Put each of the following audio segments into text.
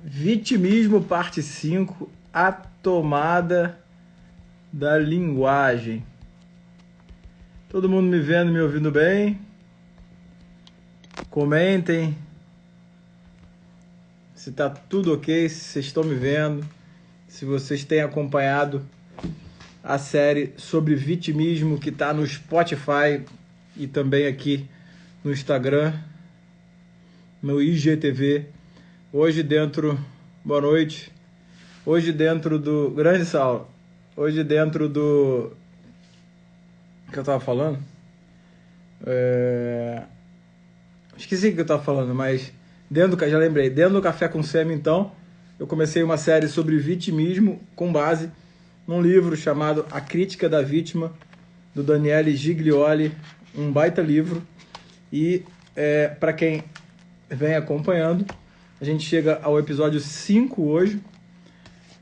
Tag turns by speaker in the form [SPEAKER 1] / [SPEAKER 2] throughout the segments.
[SPEAKER 1] Vitimismo, parte 5, a tomada da linguagem. Todo mundo me vendo, me ouvindo bem? Comentem se tá tudo ok, se vocês estão me vendo, se vocês têm acompanhado a série sobre vitimismo que está no Spotify e também aqui no Instagram, no IGTV. Hoje dentro, boa noite, hoje dentro do, grande Saulo, hoje dentro do, o que eu tava falando? Esqueci o que eu tava falando, mas já lembrei, dentro do Café com Semi, então, eu comecei uma série sobre vitimismo com base num livro chamado A Crítica da Vítima, do Daniele Giglioli, um baita livro, e para quem vem acompanhando, a gente chega ao episódio 5 hoje,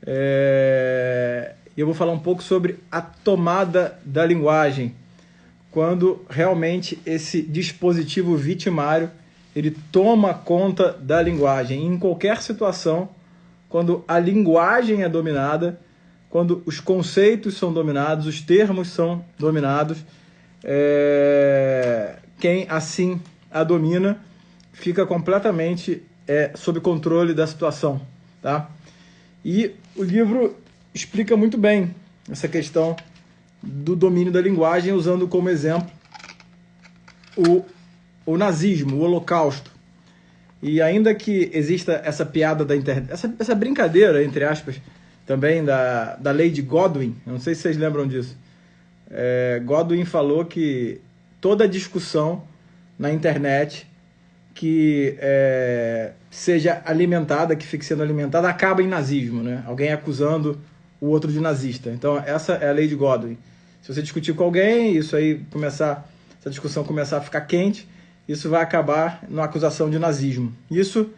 [SPEAKER 1] e eu vou falar um pouco sobre a tomada da linguagem, quando realmente esse dispositivo vitimário ele toma conta da linguagem. Em qualquer situação, quando a linguagem é dominada, quando os conceitos são dominados, os termos são dominados, quem assim a domina fica completamente sob controle da situação, tá? E o livro explica muito bem essa questão do domínio da linguagem, usando como exemplo o nazismo, o Holocausto. E ainda que exista essa piada da internet, essa brincadeira, entre aspas, também da lei de Godwin, eu não sei se vocês lembram disso. Godwin falou que toda discussão na internet que seja alimentada, que fique sendo alimentada, acaba em nazismo, né? Alguém acusando o outro de nazista. Então, essa é a lei de Godwin. Se você discutir com alguém, essa discussão começar a ficar quente, isso vai acabar numa acusação de nazismo. Isso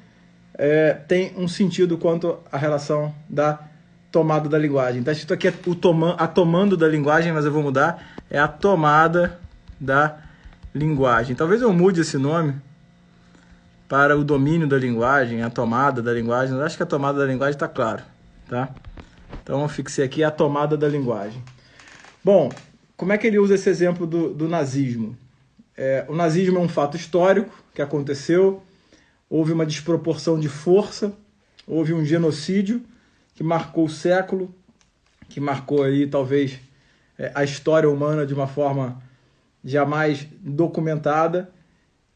[SPEAKER 1] tem um sentido quanto à relação da tomada da linguagem. Está escrito aqui a tomando da linguagem, mas eu vou mudar. É a tomada da linguagem. Talvez eu mude esse nome para o domínio da linguagem, a tomada da linguagem. Eu acho que a tomada da linguagem está claro, tá? Então eu fixei aqui a tomada da linguagem. Bom, como é que ele usa esse exemplo do nazismo? O nazismo é um fato histórico que aconteceu, houve uma desproporção de força, houve um genocídio que marcou o século, que marcou aí talvez a história humana de uma forma jamais documentada,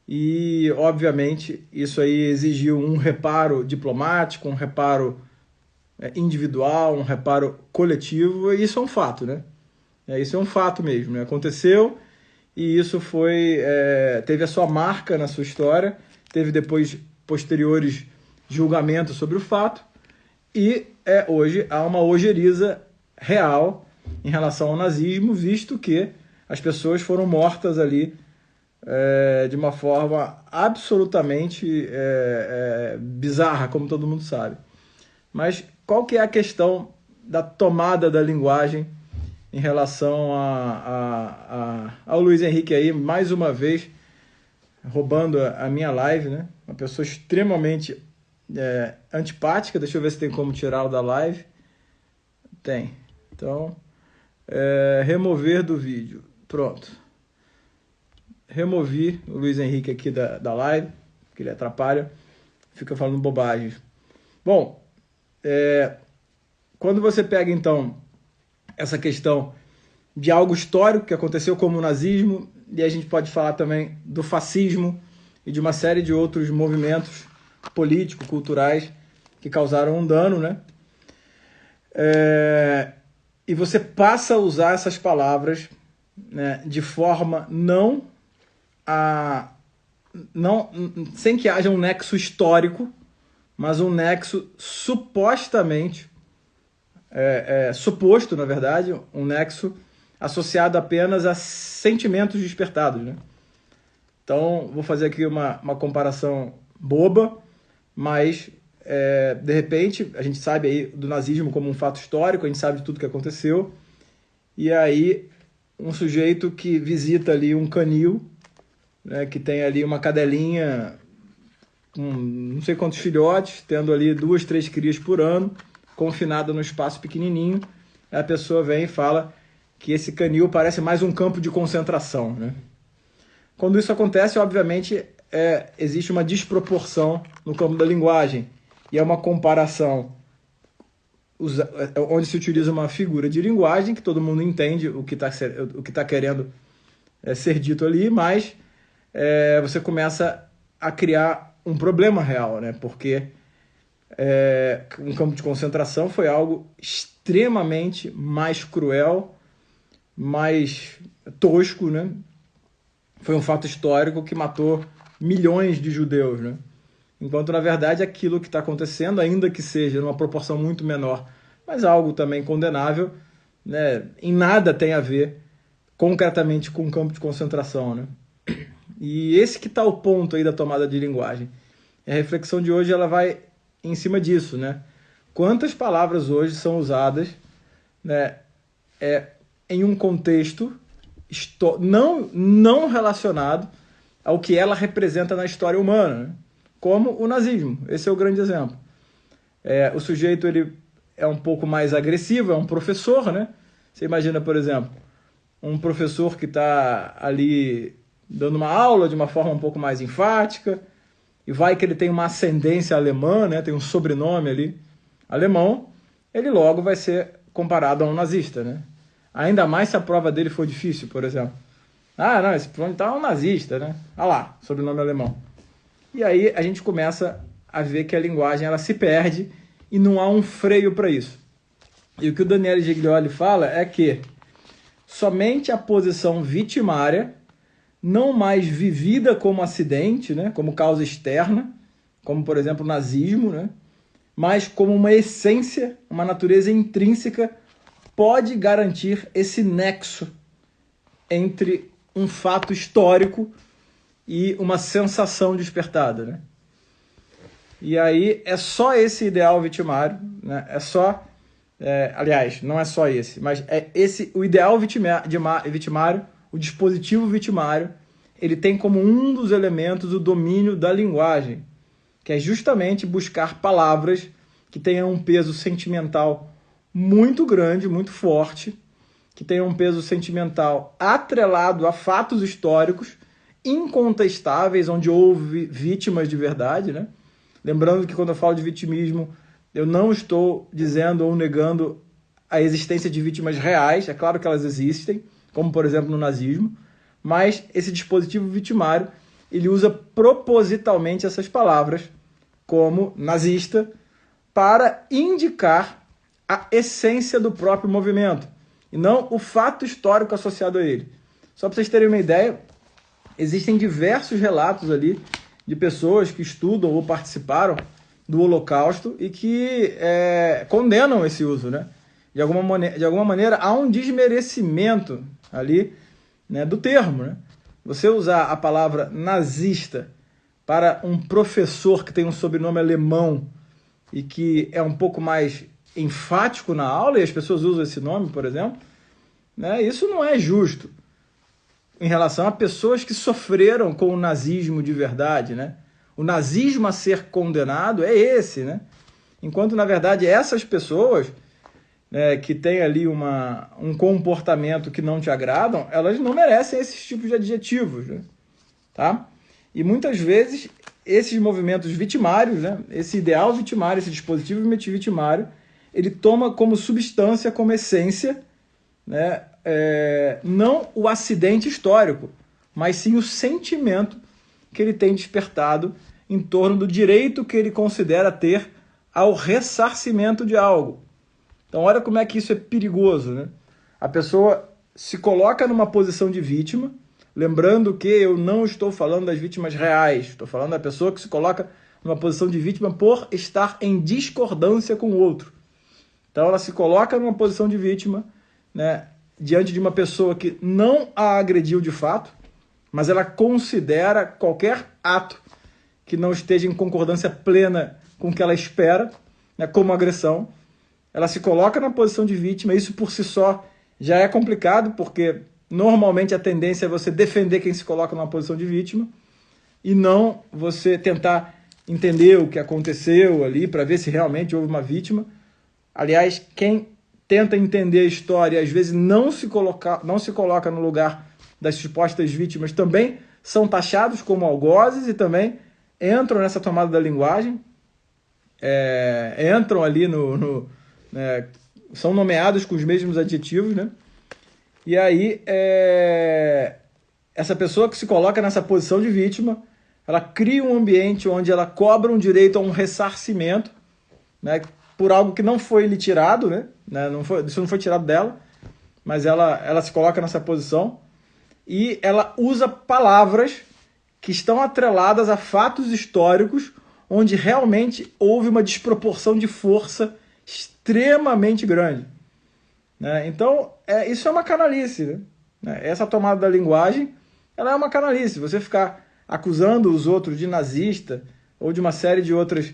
[SPEAKER 1] e obviamente isso aí exigiu um reparo diplomático, um reparo individual, um reparo coletivo, e isso é um fato, né? Isso é um fato mesmo, né? Aconteceu, e isso teve a sua marca na sua história, teve depois posteriores julgamentos sobre o fato, e hoje há uma ojeriza real em relação ao nazismo, visto que as pessoas foram mortas ali de uma forma absolutamente bizarra, como todo mundo sabe. Mas qual que é a questão da tomada da linguagem em relação ao Luiz Henrique aí, mais uma vez, roubando a minha live, né? Uma pessoa extremamente antipática. Deixa eu ver se tem como tirá-lo da live. Tem. Então, remover do vídeo. Pronto. Removi o Luiz Henrique aqui da live, porque ele atrapalha, fica falando bobagens. Bom, quando você pega, então, essa questão de algo histórico que aconteceu como o nazismo, e a gente pode falar também do fascismo e de uma série de outros movimentos políticos, culturais, que causaram um dano, né? E você passa a usar essas palavras, né, de forma sem que haja um nexo histórico, mas um nexo supostamente, suposto, na verdade, um nexo associado apenas a sentimentos despertados, né? Então, vou fazer aqui uma comparação boba, mas, de repente, a gente sabe aí do nazismo como um fato histórico, a gente sabe de tudo que aconteceu, e aí um sujeito que visita ali um canil, né, que tem ali uma cadelinha com não sei quantos filhotes, tendo ali 2, 3 crias por ano, confinada num espaço pequenininho. A pessoa vem e fala que esse canil parece mais um campo de concentração, né? Quando isso acontece, obviamente, existe uma desproporção no campo da linguagem, e é uma comparação onde se utiliza uma figura de linguagem que todo mundo entende o que está querendo ser dito ali, mas você começa a criar um problema real, né? Porque um campo de concentração foi algo extremamente mais cruel, mais tosco, né? Foi um fato histórico que matou milhões de judeus, né? Enquanto, na verdade, aquilo que está acontecendo, ainda que seja numa proporção muito menor, mas algo também condenável, né, em nada tem a ver concretamente com um campo de concentração, né? E esse que está o ponto aí da tomada de linguagem. A reflexão de hoje ela vai em cima disso, né? Quantas palavras hoje são usadas, né, em um contexto não relacionado ao que ela representa na história humana, né? Como o nazismo. Esse é o grande exemplo. O sujeito ele é um pouco mais agressivo, é um professor, né? Você imagina, por exemplo, um professor que está ali dando uma aula de uma forma um pouco mais enfática, e vai que ele tem uma ascendência alemã, né? Tem um sobrenome ali alemão, ele logo vai ser comparado a um nazista, né? Ainda mais se a prova dele for difícil, por exemplo. Ah, não, esse pronto tá um nazista, né? Ah lá, sobrenome alemão. E aí a gente começa a ver que a linguagem ela se perde e não há um freio para isso. E o que o Daniele Giglioli fala é que somente a posição vitimária, não mais vivida como acidente, né, como causa externa, como por exemplo o nazismo, né, mas como uma essência, uma natureza intrínseca, pode garantir esse nexo entre um fato histórico e uma sensação despertada, né? E aí é só esse ideal vitimário, né? Aliás, não é só esse, mas é esse o ideal vitimário, o dispositivo vitimário, ele tem como um dos elementos o domínio da linguagem, que é justamente buscar palavras que tenham um peso sentimental muito grande, muito forte, que tenham um peso sentimental atrelado a fatos históricos incontestáveis, onde houve vítimas de verdade, né? Lembrando que quando eu falo de vitimismo, eu não estou dizendo ou negando a existência de vítimas reais, é claro que elas existem, como por exemplo no nazismo, mas esse dispositivo vitimário, ele usa propositalmente essas palavras, como nazista, para indicar a essência do próprio movimento, e não o fato histórico associado a ele. Só para vocês terem uma ideia, existem diversos relatos ali de pessoas que estudam ou participaram do Holocausto e que condenam esse uso, né? De alguma maneira, há um desmerecimento ali, né, do termo, né? Você usar a palavra nazista para um professor que tem um sobrenome alemão e que é um pouco mais enfático na aula, e as pessoas usam esse nome, por exemplo, né? Isso não é justo em relação a pessoas que sofreram com o nazismo de verdade, né? O nazismo a ser condenado é esse, né? Enquanto, na verdade, essas pessoas, né, que têm ali um comportamento que não te agradam, elas não merecem esses tipos de adjetivos, né? Tá? E muitas vezes esses movimentos vitimários, né, esse ideal vitimário, esse dispositivo vitimário, ele toma como substância, como essência, né, não o acidente histórico, mas sim o sentimento que ele tem despertado em torno do direito que ele considera ter ao ressarcimento de algo. Então olha como é que isso é perigoso, né? A pessoa se coloca numa posição de vítima, lembrando que eu não estou falando das vítimas reais, estou falando da pessoa que se coloca numa posição de vítima por estar em discordância com o outro. Então ela se coloca numa posição de vítima, né, diante de uma pessoa que não a agrediu de fato, mas ela considera qualquer ato que não esteja em concordância plena com o que ela espera, né, como agressão. Ela se coloca na posição de vítima, isso por si só já é complicado, porque normalmente a tendência é você defender quem se coloca numa posição de vítima e não você tentar entender o que aconteceu ali, para ver se realmente houve uma vítima. Aliás, quem tenta entender a história e às vezes não se coloca no lugar das supostas vítimas também são taxados como algozes e também entram nessa tomada da linguagem, entram ali são nomeados com os mesmos adjetivos, né? E aí, essa pessoa que se coloca nessa posição de vítima, ela cria um ambiente onde ela cobra um direito a um ressarcimento, né, por algo que não foi lhe tirado, né? Isso não foi tirado dela, mas ela se coloca nessa posição e ela usa palavras que estão atreladas a fatos históricos onde realmente houve uma desproporção de força extremamente grande, né? Então, isso é uma canalice, né? Essa tomada da linguagem, ela é uma canalice. Você ficar acusando os outros de nazista ou de uma série de outras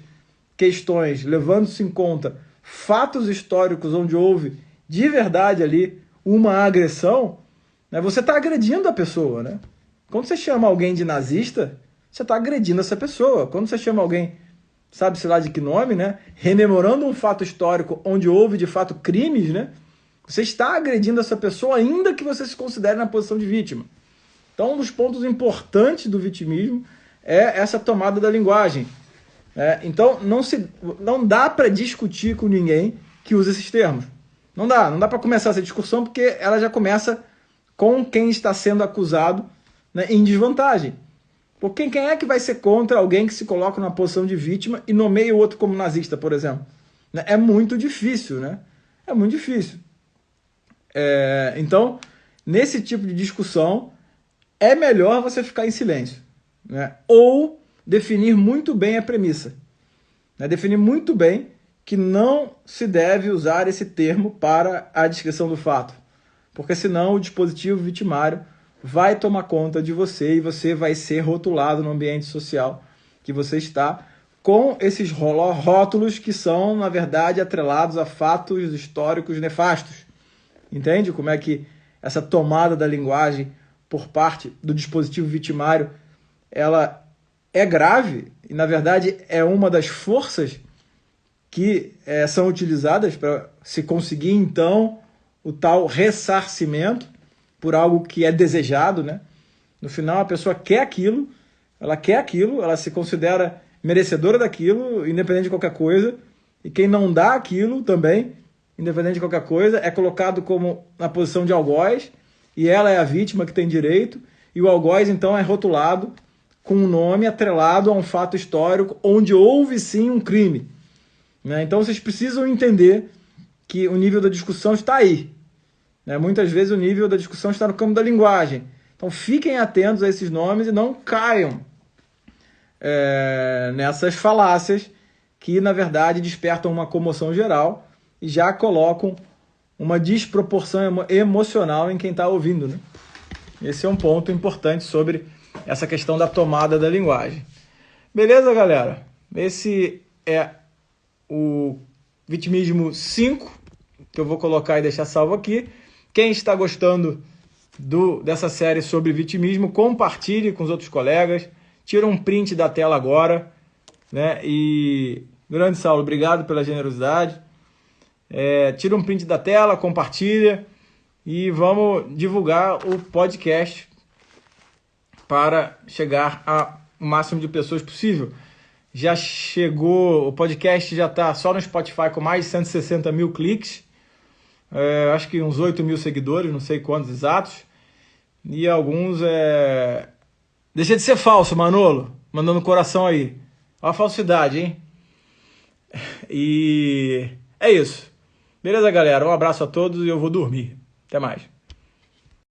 [SPEAKER 1] questões, levando-se em conta fatos históricos onde houve de verdade ali uma agressão, né? Você está agredindo a pessoa, né? Quando você chama alguém de nazista, você está agredindo essa pessoa. Quando você chama alguém, sabe-se lá de que nome, né? Rememorando um fato histórico onde houve de fato crimes, né? Você está agredindo essa pessoa ainda que você se considere na posição de vítima. Então, um dos pontos importantes do vitimismo é essa tomada da linguagem. Então, não dá para discutir com ninguém que usa esses termos. Não dá para começar essa discussão porque ela já começa com quem está sendo acusado, né, em desvantagem. Porque quem é que vai ser contra alguém que se coloca numa posição de vítima e nomeia o outro como nazista, por exemplo? É muito difícil, né? É muito difícil. Então, nesse tipo de discussão, é melhor você ficar em silêncio, né? Ou definir muito bem a premissa, né? Definir muito bem que não se deve usar esse termo para a descrição do fato, porque senão o dispositivo vitimário vai tomar conta de você e você vai ser rotulado no ambiente social que você está com esses rótulos que são, na verdade, atrelados a fatos históricos nefastos. Entende como é que essa tomada da linguagem por parte do dispositivo vitimário, ela é grave e, na verdade, é uma das forças que são utilizadas para se conseguir, então, o tal ressarcimento por algo que é desejado, né? No final, a pessoa quer aquilo, ela se considera merecedora daquilo, independente de qualquer coisa, e quem não dá aquilo também, independente de qualquer coisa, é colocado como na posição de algoz, e ela é a vítima que tem direito, e o algoz, então, é rotulado com um nome atrelado a um fato histórico onde houve, sim, um crime, né? Então, vocês precisam entender que o nível da discussão está aí, né? Muitas vezes o nível da discussão está no campo da linguagem. Então, fiquem atentos a esses nomes e não caiam nessas falácias que, na verdade, despertam uma comoção geral e já colocam uma desproporção emocional em quem está ouvindo, né? Esse é um ponto importante sobre essa questão da tomada da linguagem. Beleza, galera? Esse é o Vitimismo 5, que eu vou colocar e deixar salvo aqui. Quem está gostando dessa série sobre vitimismo, compartilhe com os outros colegas, tira um print da tela agora, né? E, grande Saulo, obrigado pela generosidade. Tira um print da tela, compartilha e vamos divulgar o podcast para chegar ao máximo de pessoas possível. Já chegou, o podcast já está só no Spotify com mais de 160 mil cliques, acho que uns 8 mil seguidores, não sei quantos exatos, e alguns deixa de ser falso, Manolo, mandando coração aí, olha a falsidade, hein? E é isso. Beleza, galera? Um abraço a todos e eu vou dormir. Até mais.